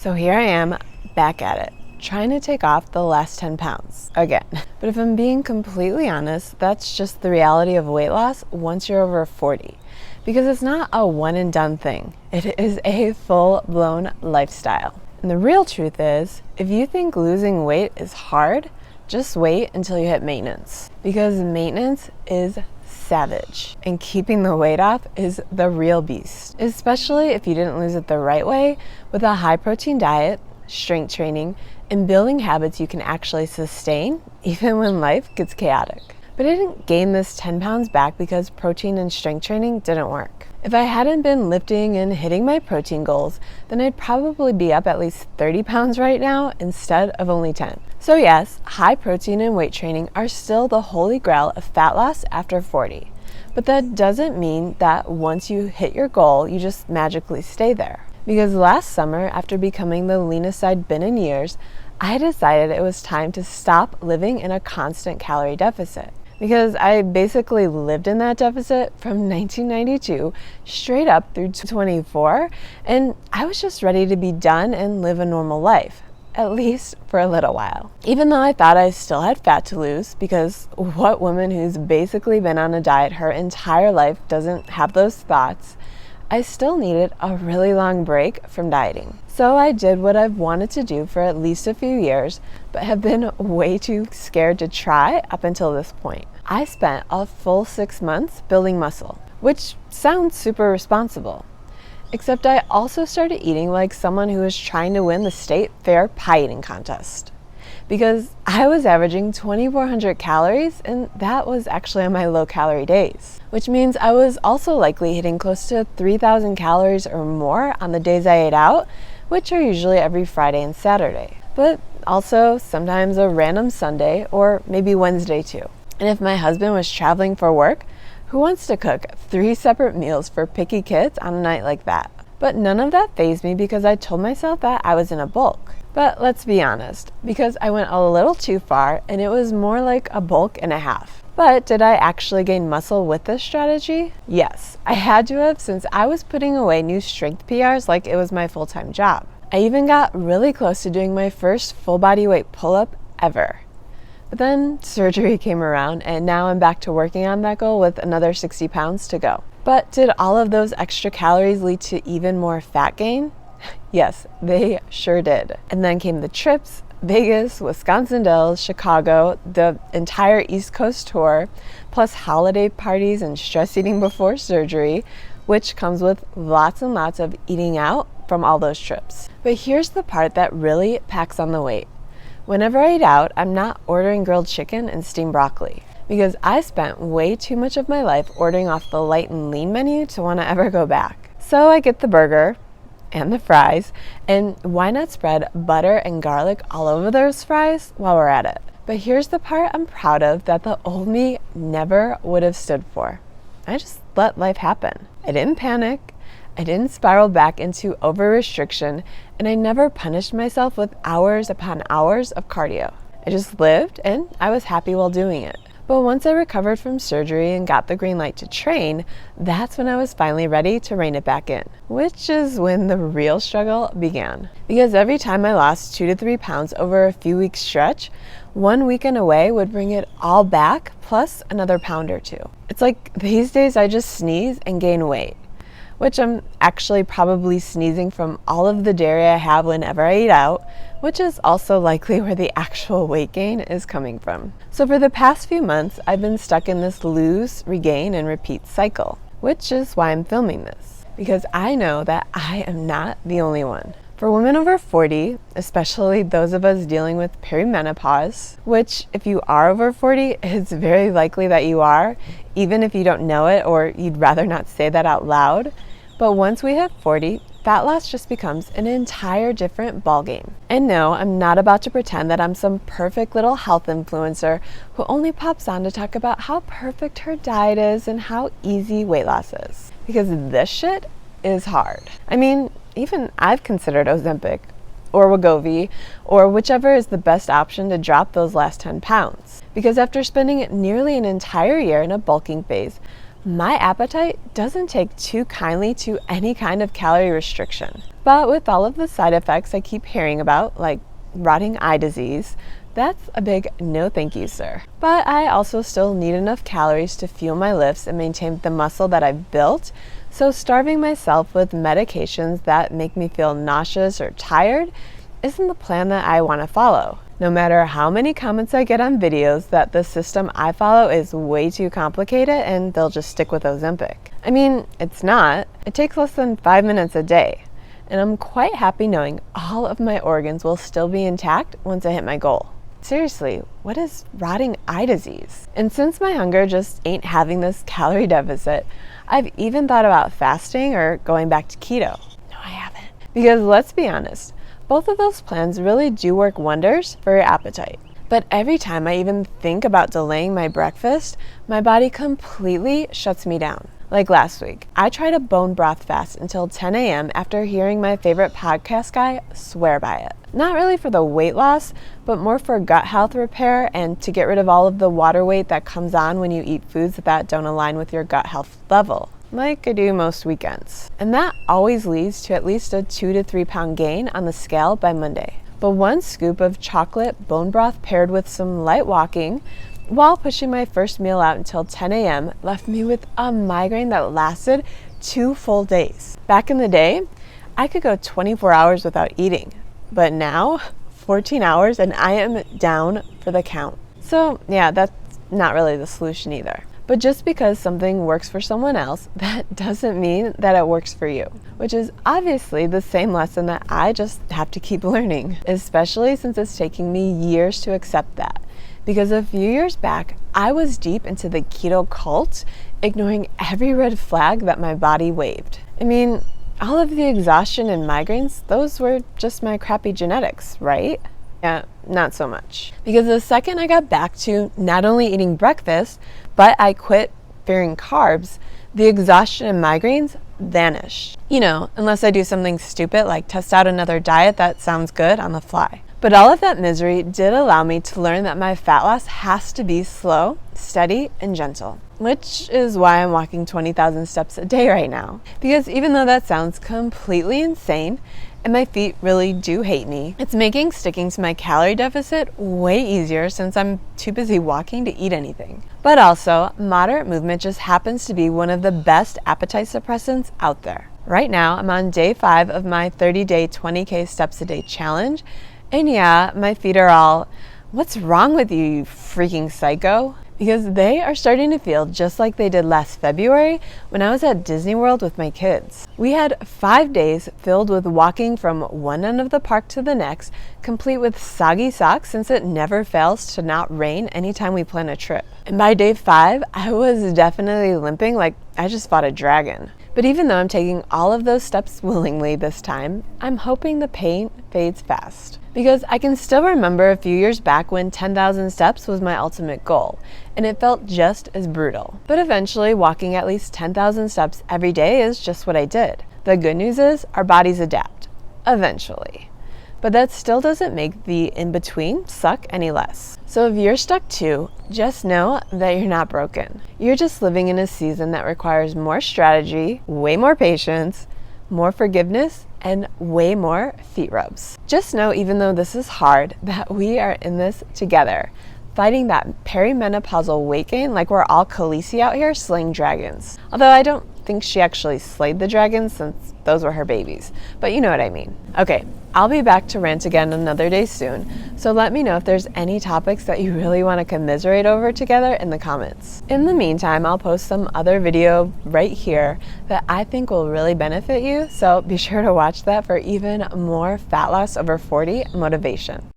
So here I am, back at it, trying to take off the last 10 pounds again. But if I'm being completely honest, that's just the reality of weight loss once you're over 40. Because it's not a one and done thing. It is a full-blown lifestyle. And the real truth is, if you think losing weight is hard, just wait until you hit maintenance. Because maintenance is savage. And keeping the weight off is the real beast. Especially if you didn't lose it the right way with a high-protein diet, strength training, and building habits you can actually sustain even when life gets chaotic. But I didn't gain this 10 pounds back because protein and strength training didn't work. If I hadn't been lifting and hitting my protein goals, then I'd probably be up at least 30 pounds right now instead of only 10. So yes, high protein and weight training are still the holy grail of fat loss after 40. But that doesn't mean that once you hit your goal, you just magically stay there. Because last summer, after becoming the leanest I'd been in years, I decided it was time to stop living in a constant calorie deficit. Because I basically lived in that deficit from 1992 straight up through 24, and I was just ready to be done and live a normal life, at least for a little while. Even though I thought I still had fat to lose, because what woman who's basically been on a diet her entire life doesn't have those thoughts, I still needed a really long break from dieting. So I did what I've wanted to do for at least a few years, but have been way too scared to try up until this point. I spent a full 6 months building muscle, which sounds super responsible. Except I also started eating like someone who was trying to win the state fair pie eating contest. Because I was averaging 2,400 calories, and that was actually on my low-calorie days. Which means I was also likely hitting close to 3,000 calories or more on the days I ate out, which are usually every Friday and Saturday. But also sometimes a random Sunday, or maybe Wednesday too. And if my husband was traveling for work, who wants to cook 3 separate meals for picky kids on a night like that? But none of that fazed me because I told myself that I was in a bulk. But let's be honest, because I went a little too far and it was more like a bulk and a half. But did I actually gain muscle with this strategy? Yes, I had to have, since I was putting away new strength PRs like it was my full-time job. I even got really close to doing my first full body weight pull-up ever. But then surgery came around and now I'm back to working on that goal with another 60 pounds to go. But did all of those extra calories lead to even more fat gain? Yes, they sure did. And then came the trips, Vegas, Wisconsin Dells, Chicago, the entire East Coast tour, plus holiday parties and stress eating before surgery, which comes with lots and lots of eating out from all those trips. But here's the part that really packs on the weight. Whenever I eat out, I'm not ordering grilled chicken and steamed broccoli, because I spent way too much of my life ordering off the light and lean menu to want to ever go back. So I get the burger and the fries, and why not spread butter and garlic all over those fries while we're at it? But here's the part I'm proud of that the old me never would have stood for. I just let life happen. I didn't panic, I didn't spiral back into over-restriction, and I never punished myself with hours upon hours of cardio. I just lived, and I was happy while doing it. But once I recovered from surgery and got the green light to train, that's when I was finally ready to rein it back in, which is when the real struggle began. Because every time I lost 2 to 3 pounds over a few weeks stretch, 1 weekend away would bring it all back, plus another pound or 2. It's like these days I just sneeze and gain weight, which I'm actually probably sneezing from all of the dairy I have whenever I eat out, which is also likely where the actual weight gain is coming from. So for the past few months, I've been stuck in this lose, regain, and repeat cycle, which is why I'm filming this, because I know that I am not the only one. For women over 40, especially those of us dealing with perimenopause, which if you are over 40, it's very likely that you are, even if you don't know it or you'd rather not say that out loud. But once we hit 40, fat loss just becomes an entire different ballgame. And no, I'm not about to pretend that I'm some perfect little health influencer who only pops on to talk about how perfect her diet is and how easy weight loss is. Because this shit is hard. I mean, even I've considered Ozempic or Wegovy or whichever is the best option to drop those last 10 pounds. Because after spending nearly an entire year in a bulking phase, my appetite doesn't take too kindly to any kind of calorie restriction. But with all of the side effects I keep hearing about, like rotting eye disease, that's a big no thank you, sir. But I also still need enough calories to fuel my lifts and maintain the muscle that I've built, so starving myself with medications that make me feel nauseous or tired isn't the plan that I want to follow. No matter how many comments I get on videos that the system I follow is way too complicated and they'll just stick with Ozempic. I mean, it's not. It takes less than 5 minutes a day. And I'm quite happy knowing all of my organs will still be intact once I hit my goal. Seriously, what is rotting eye disease? And since my hunger just ain't having this calorie deficit, I've even thought about fasting or going back to keto. No, I haven't. Because let's be honest, both of those plans really do work wonders for your appetite. But every time I even think about delaying my breakfast, my body completely shuts me down. Like last week, I tried a bone broth fast until 10 a.m. after hearing my favorite podcast guy swear by it. Not really for the weight loss, but more for gut health repair and to get rid of all of the water weight that comes on when you eat foods that don't align with your gut health level, like I do most weekends. And that always leads to at least a 2 to 3 pound gain on the scale by Monday. But one scoop of chocolate bone broth paired with some light walking while pushing my first meal out until 10 a.m. left me with a migraine that lasted 2 full days. Back in the day, I could go 24 hours without eating, but now 14 hours and I am down for the count. So yeah, that's not really the solution either. But just because something works for someone else, that doesn't mean that it works for you, which is obviously the same lesson that I just have to keep learning, especially since it's taking me years to accept that. Because a few years back, I was deep into the keto cult, ignoring every red flag that my body waved. I mean, all of the exhaustion and migraines, those were just my crappy genetics, right? Yeah, not so much. Because the second I got back to not only eating breakfast, but I quit fearing carbs, the exhaustion and migraines vanished. You know, unless I do something stupid like test out another diet that sounds good on the fly. But all of that misery did allow me to learn that my fat loss has to be slow, steady, and gentle. Which is why I'm walking 20,000 steps a day right now. Because even though that sounds completely insane, and my feet really do hate me, it's making sticking to my calorie deficit way easier since I'm too busy walking to eat anything. But also, moderate movement just happens to be one of the best appetite suppressants out there. Right now, I'm on day 5 of my 30-day 20K steps a day challenge. And yeah, my feet are all, what's wrong with you, you freaking psycho? Because they are starting to feel just like they did last February when I was at Disney World with my kids. We had 5 days filled with walking from one end of the park to the next, complete with soggy socks since it never fails to not rain anytime we plan a trip. And by day 5, I was definitely limping like I just fought a dragon. But even though I'm taking all of those steps willingly this time, I'm hoping the pain fades fast. Because I can still remember a few years back when 10,000 steps was my ultimate goal, and it felt just as brutal. But eventually, walking at least 10,000 steps every day is just what I did. The good news is our bodies adapt, eventually. But that still doesn't make the in-between suck any less. So if you're stuck too, just know that you're not broken. You're just living in a season that requires more strategy, way more patience, more forgiveness, and way more feet rubs. Just know, even though this is hard, that we are in this together, fighting that perimenopausal weight gain like we're all Khaleesi out here slaying dragons. Although I don't think she actually slayed the dragons since those were her babies, but you know what I mean. Okay, I'll be back to rant again another day soon, so let me know if there's any topics that you really want to commiserate over together in the comments. In the meantime, I'll post some other video right here that I think will really benefit you, so be sure to watch that for even more fat loss over 40 motivation.